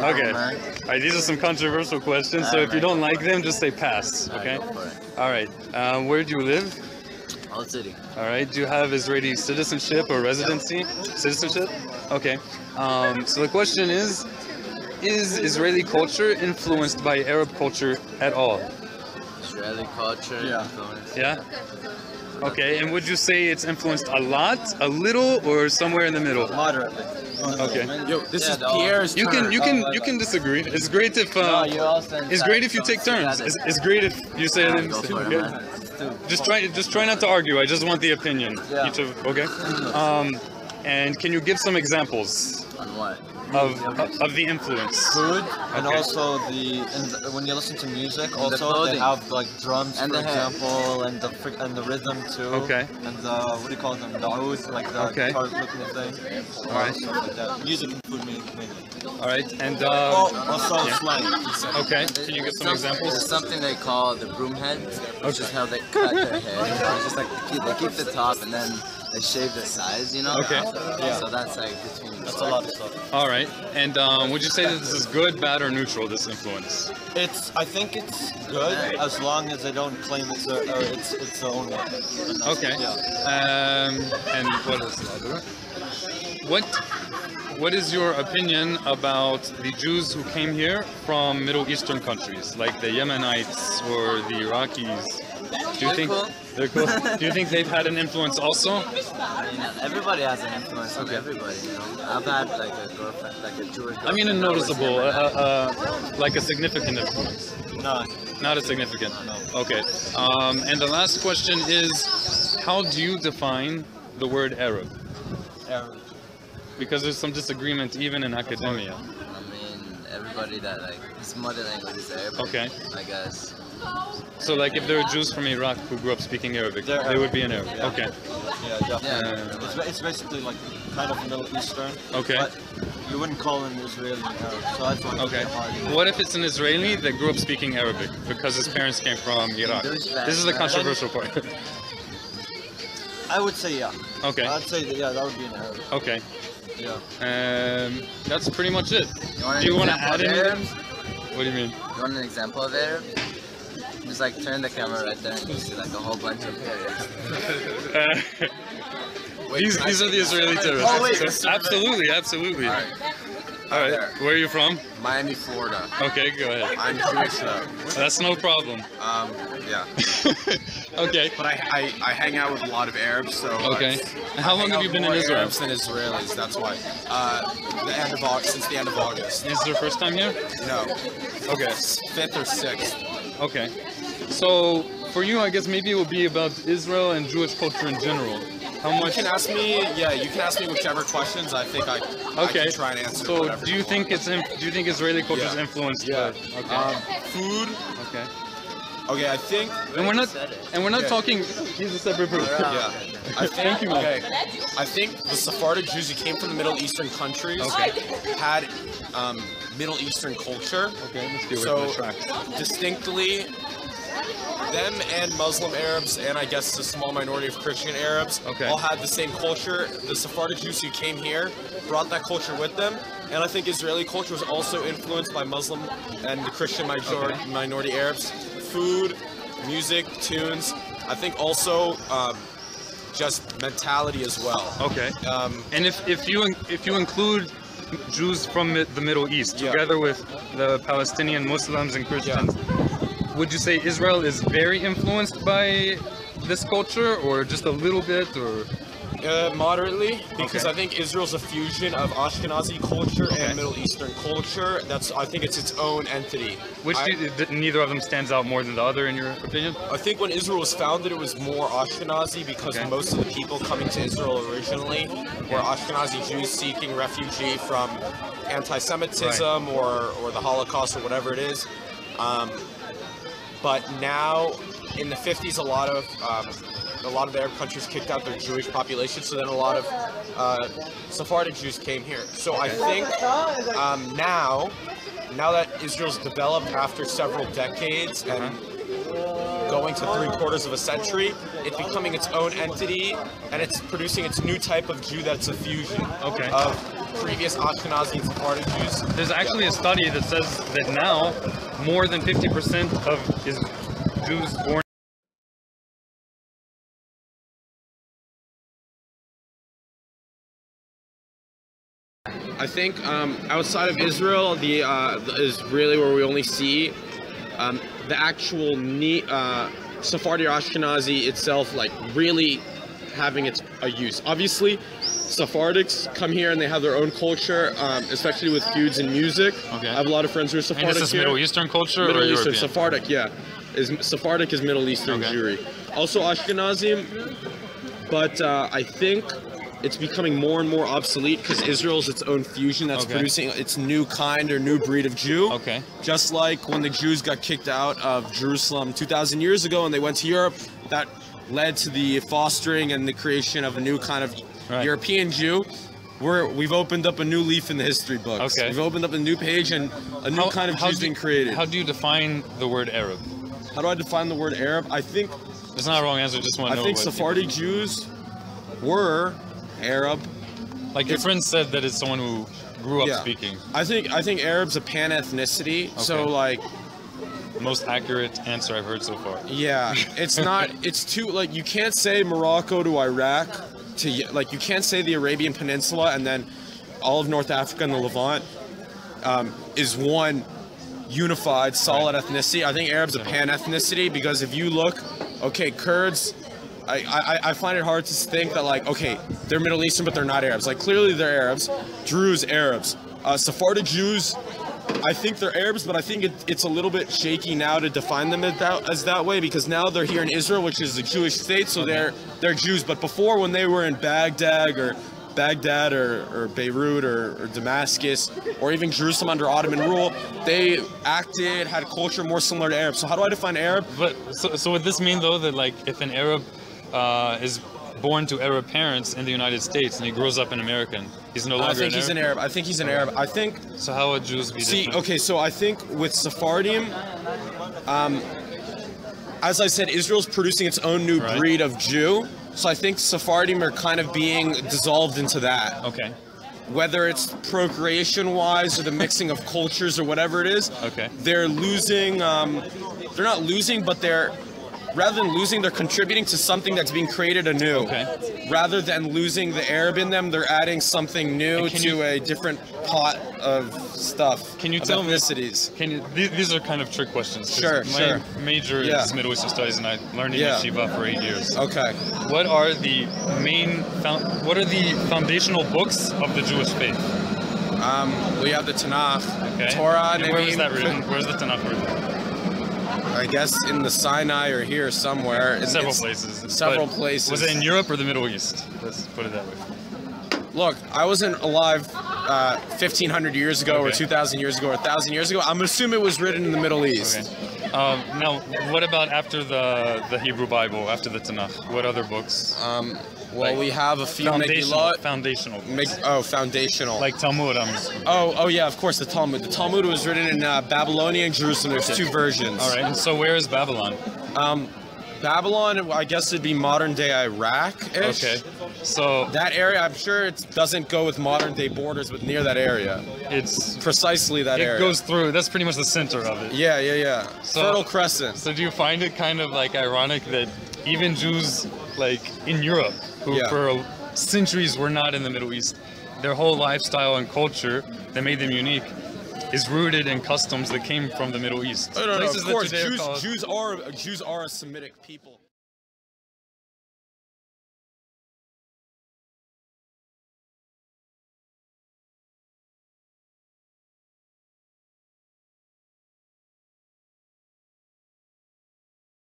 Okay. All right, these are some controversial questions, so if you don't like them, just say pass, okay? All right. Where do you live? Old City. All right. Do you have Israeli citizenship or residency? Citizenship? Okay. So the question is Israeli culture influenced by Arab culture at all? Israeli culture. Influence. Yeah? Okay, and would you say it's influenced a lot, a little, or somewhere in the middle? Moderately. Okay. Yo, this is Pierre's You can disagree. It's great if it's great if you take turns. It's great if you say it. Okay? Just try not to argue. I just want the opinion. Each of okay. And can you give some examples On what? of the influence? Food, and also when you listen to music, also they have like drums, And for the hair. example, and the rhythm too. Okay. And the what do you call them? The oud, like the guitar looking thing. Alright. Stuff like that. Music and food mainly. All right. And Also slang. okay. Can you give some examples? There's something they call the broom head, which is how they cut their hair. It's just like they keep the top and then they shave the sides, you know? Okay. So that's like between. That's a lot of stuff. All right. And would you say that this is good, bad, or neutral? This influence? I think it's good as long as they don't claim it's its own one. Okay. Yeah. And what is the other? What is your opinion about the Jews who came here from Middle Eastern countries, like the Yemenites or the Iraqis? Do you think they're cool? Do you think they've had an influence also? I mean, everybody has an influence on everybody, you know? I've had like a girlfriend, like a Jewish girlfriend. I mean, a noticeable, like a significant influence. No. Not as significant. Okay. And the last question is, how do you define the word Arab? Arab. Because there's some disagreement even in academia. I mean, everybody that like his mother language is Arabic. Okay. I guess. So, like, if there are Jews from Iraq who grew up speaking Arabic, they would be an Arab. Yeah. Okay. Yeah, definitely. It's basically like kind of Middle Eastern. Okay. But you wouldn't call an Israeli Arab, so that's why. Okay. What if it's an Israeli that grew up speaking Arabic because his parents came from Iraq? This is the controversial part. I would say yeah. Okay. I'd say that would be an Arab. Okay. Yeah. That's pretty much it. Do you want to add anything? What do you mean? You want an example of Arab? Just like turn the camera right there and you see like a whole bunch of Arabs. These are the Israeli terrorists. Oh, wait. Absolutely. All right. Where are you from? Miami, Florida. Okay, go ahead. I'm Jewish though. That's no problem. Yeah. Okay. But I hang out with a lot of Arabs, so. Okay. How long have you been in Israel? Arabs than Israelis. That's why. Since the end of August. Is this your first time here? No. Okay. 5th or 6th. Okay. So for you, I guess maybe it would be about Israel and Jewish culture in general. How much? You can ask me whichever questions. I think I can try and answer. So whatever do you think Israeli culture is influenced? Yeah. Okay. Food. Okay. Okay, I think. And we're not talking. He's a separate person. Yeah. I think. Thank you, man. Okay. I think the Sephardic Jews who came from the Middle Eastern countries had Middle Eastern culture. Okay. Let's do it. So distinctly, them and Muslim Arabs and I guess a small minority of Christian Arabs all had the same culture. The Sephardic Jews who came here brought that culture with them, and I think Israeli culture was also influenced by Muslim and the Christian minority Arabs. Food, music, tunes. I think also just mentality as well. Okay. And if you include Jews from the Middle East together with the Palestinian Muslims and Christians, would you say Israel is very influenced by this culture, or just a little bit, or? Moderately, because I think Israel's a fusion of Ashkenazi culture and Middle Eastern culture. I think it's its own entity. Neither of them stands out more than the other, in your opinion? I think when Israel was founded, it was more Ashkenazi because most of the people coming to Israel originally were Ashkenazi Jews seeking refugee from anti-Semitism or the Holocaust or whatever it is. But now, in the 50s, a lot of the Arab countries kicked out their Jewish population, so then a lot of Sephardic Jews came here. So I think now that Israel's developed after several decades and going to 3/4 of a century, it's becoming its own entity, and it's producing its new type of Jew that's a fusion of previous Ashkenazi and Sephardic Jews. There's actually a study that says that now more than 50% of Jews born. I think outside of Israel, is really where we only see the actual Sephardi or Ashkenazi itself, like really having a use. Obviously, Sephardics come here and they have their own culture, especially with feuds and music. Okay. I have a lot of friends who are Sephardic. And this is here. Middle Eastern culture Middle or Eastern, European? Sephardic, yeah. Sephardic is Middle Eastern Jewry. Also Ashkenazim, but I think it's becoming more and more obsolete because Israel's its own fusion that's producing its new kind or new breed of Jew. Okay. Just like when the Jews got kicked out of Jerusalem 2,000 years ago and they went to Europe, that led to the fostering and the creation of a new kind of European Jew. We've opened up a new leaf in the history books. Okay. We've opened up a new page and a new kind of Jews being created. How do you define the word Arab? How do I define the word Arab? I think it's not a wrong answer. Just want to know. I think Sephardi Jews were Arab. Like your friend said that it's someone who grew up speaking. I think Arab's a pan-ethnicity. Okay. So like most accurate answer I've heard so far. Yeah, it's not. It's too like you can't say Morocco to Iraq to like you can't say the Arabian Peninsula and then all of North Africa and the Levant is one unified solid ethnicity. I think Arab's a pan-ethnicity because if you look, okay, Kurds. I find it hard to think that like, okay, they're Middle Eastern, but they're not Arabs. Like, clearly they're Arabs. Druze, Arabs. Sephardic Jews, I think they're Arabs, but I think it's a little bit shaky now to define them as that way because now they're here in Israel, which is a Jewish state, so they're Jews. But before, when they were in Baghdad or Beirut or Damascus or even Jerusalem under Ottoman rule, they had culture more similar to Arab. So how do I define Arab? But so would this mean though that like if an Arab is born to Arab parents in the United States and he grows up an American, he's no longer I think he's an Arab. I think he's an Arab. I think. So how would Jews be different? Okay, so I think with Sephardim, as I said, Israel's producing its own new breed of Jew. So I think Sephardim are kind of being dissolved into that. Okay. Whether it's procreation-wise or the mixing of cultures or whatever it is, they're losing. They're not losing, but rather than losing, they're contributing to something that's being created anew. Okay. Rather than losing the Arab in them, they're adding something new to a different pot of stuff. Can you tell ethnicities? These are kind of trick questions. Sure. My major is Middle Eastern Studies, and I learned in yeshiva for 8 years. Okay. What are the foundational books of the Jewish faith? We have the Tanakh, Torah. And where was that written? Where's the Tanakh written? I guess in the Sinai or here somewhere. Several places. Several places. Was it in Europe or the Middle East? Let's put it that way. Look, I wasn't alive 1,500 years ago or 2,000 years ago or 1,000 years ago. I'm assuming it was written in the Middle East. Okay. Now, what about after the Hebrew Bible, after the Tanakh? What other books? Well, we have a few foundational. Foundational. Like Talmud. Oh yeah, of course the Talmud. The Talmud was written in Babylonian Jerusalem. There's two versions. All right. And so where is Babylon? Babylon, I guess it'd be modern-day Iraq-ish. Okay. So that area, I'm sure it doesn't go with modern-day borders, but near that area. It's precisely that area. It goes through. That's pretty much the center of it. Yeah. So, Fertile Crescent. So do you find it kind of like ironic that even Jews, like in Europe, who for centuries were not in the Middle East, their whole lifestyle and culture that made them unique is rooted in customs that came from the Middle East? No, of course. Jews are a Semitic people.